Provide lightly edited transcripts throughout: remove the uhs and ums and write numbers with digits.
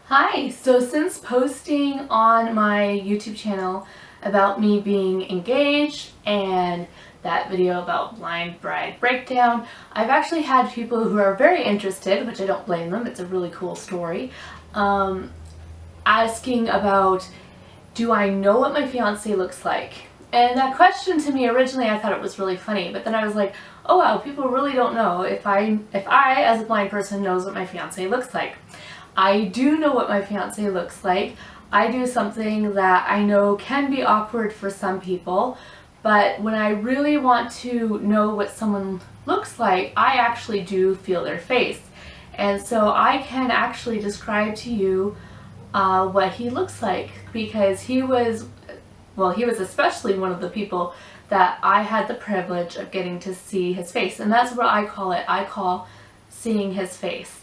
Hi! So since posting on my YouTube channel about me being engaged and that video about blind bride breakdown, I've actually had people who are very interested, which I don't blame them, it's a really cool story, asking about, do I know what my fiance looks like? And that question, to me, originally I thought it was really funny, but then I was like, oh wow, people really don't know if I as a blind person knows what my fiance looks like. I do know what my fiance looks like. I do something that I know can be awkward for some people, but when I really want to know what someone looks like, I actually do feel their face. And so I can actually describe to you what he looks like, because he was especially one of the people that I had the privilege of getting to see his face. And that's what I call it. I call seeing his face.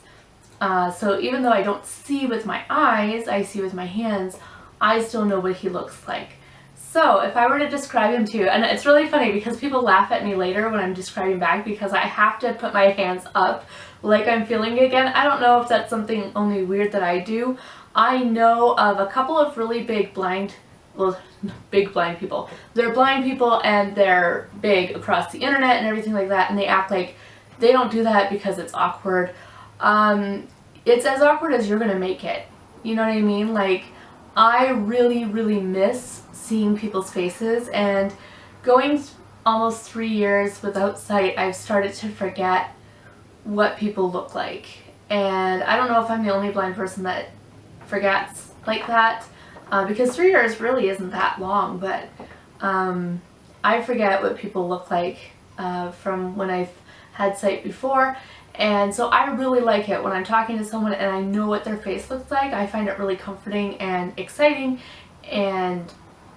So even though I don't see with my eyes, I see with my hands, I still know what he looks like. So if I were to describe him to you, and it's really funny because people laugh at me later when I'm describing back because I have to put my hands up like I'm feeling again. I don't know if that's something only weird that I do. I know of a couple of really big blind people. They're blind people and they're big across the internet and everything like that, and they act like they don't do that because it's awkward. It's as awkward as you're gonna make it. You know what I mean? Like, I really, really miss seeing people's faces, and going almost 3 years without sight, I've started to forget what people look like. And I don't know if I'm the only blind person that forgets like that, because 3 years really isn't that long, but I forget what people look like from when I've had sight before. And so I really like it when I'm talking to someone and I know what their face looks like. I find it really comforting and exciting. And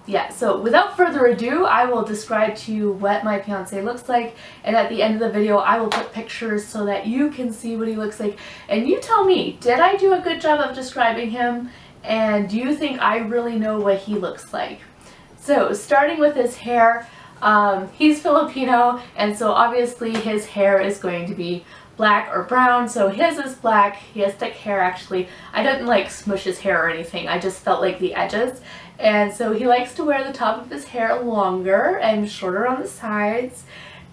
yeah, so without further ado, I will describe to you what my fiance looks like, and at the end of the video I will put pictures so that you can see what he looks like. And you tell me, did I do a good job of describing him? And do you think I really know what he looks like? So starting with his hair, he's Filipino, and so obviously his hair is going to be black or brown. So his is black. He has thick hair actually. I didn't like smush his hair or anything. I just felt like the edges. And so he likes to wear the top of his hair longer and shorter on the sides.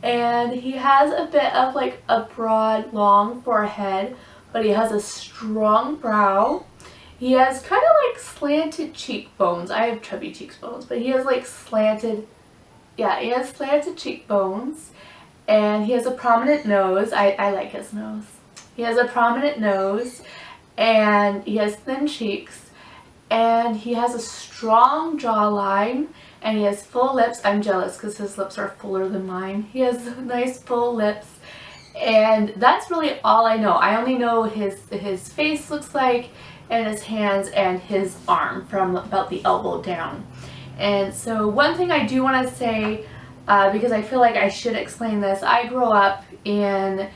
And he has a bit of like a broad, long forehead, but he has a strong brow. He has kind of like slanted cheekbones. I have chubby cheekbones, but he has like slanted, yeah, he has slanted cheekbones. And he has a prominent nose. I like his nose. He has a prominent nose, and he has thin cheeks, and he has a strong jawline, and he has full lips. I'm jealous because his lips are fuller than mine. He has nice full lips, and that's really all I know. I only know his face looks like, and his hands and his arm from about the elbow down. And so one thing I do want to say, because I feel like I should explain this, I grew up in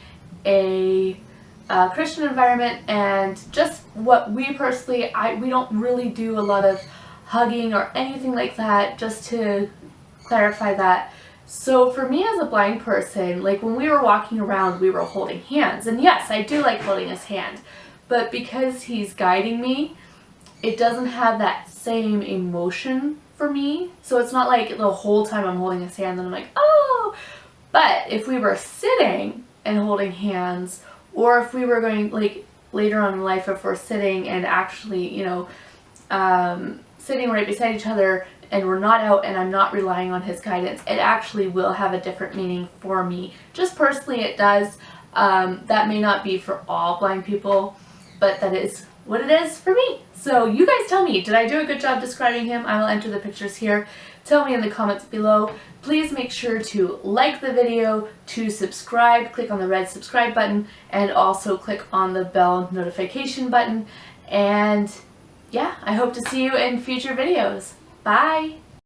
a Christian environment, and just what we personally, we don't really do a lot of hugging or anything like that, just to clarify that. So for me as a blind person, like when we were walking around, we were holding hands, and yes, I do like holding his hand, but because he's guiding me, it doesn't have that same emotion for me. So it's not like the whole time I'm holding his hand and I'm like, oh. But if we were sitting and holding hands, or if we were going like later on in life, if we're sitting and actually, you know, sitting right beside each other and we're not out and I'm not relying on his guidance, it actually will have a different meaning for me. Just personally it does. That may not be for all blind people, but that is what it is for me. So you guys tell me, did I do a good job describing him? I will enter the pictures here. Tell me in the comments below. Please make sure to like the video, to subscribe, click on the red subscribe button, and also click on the bell notification button. And yeah, I hope to see you in future videos. Bye!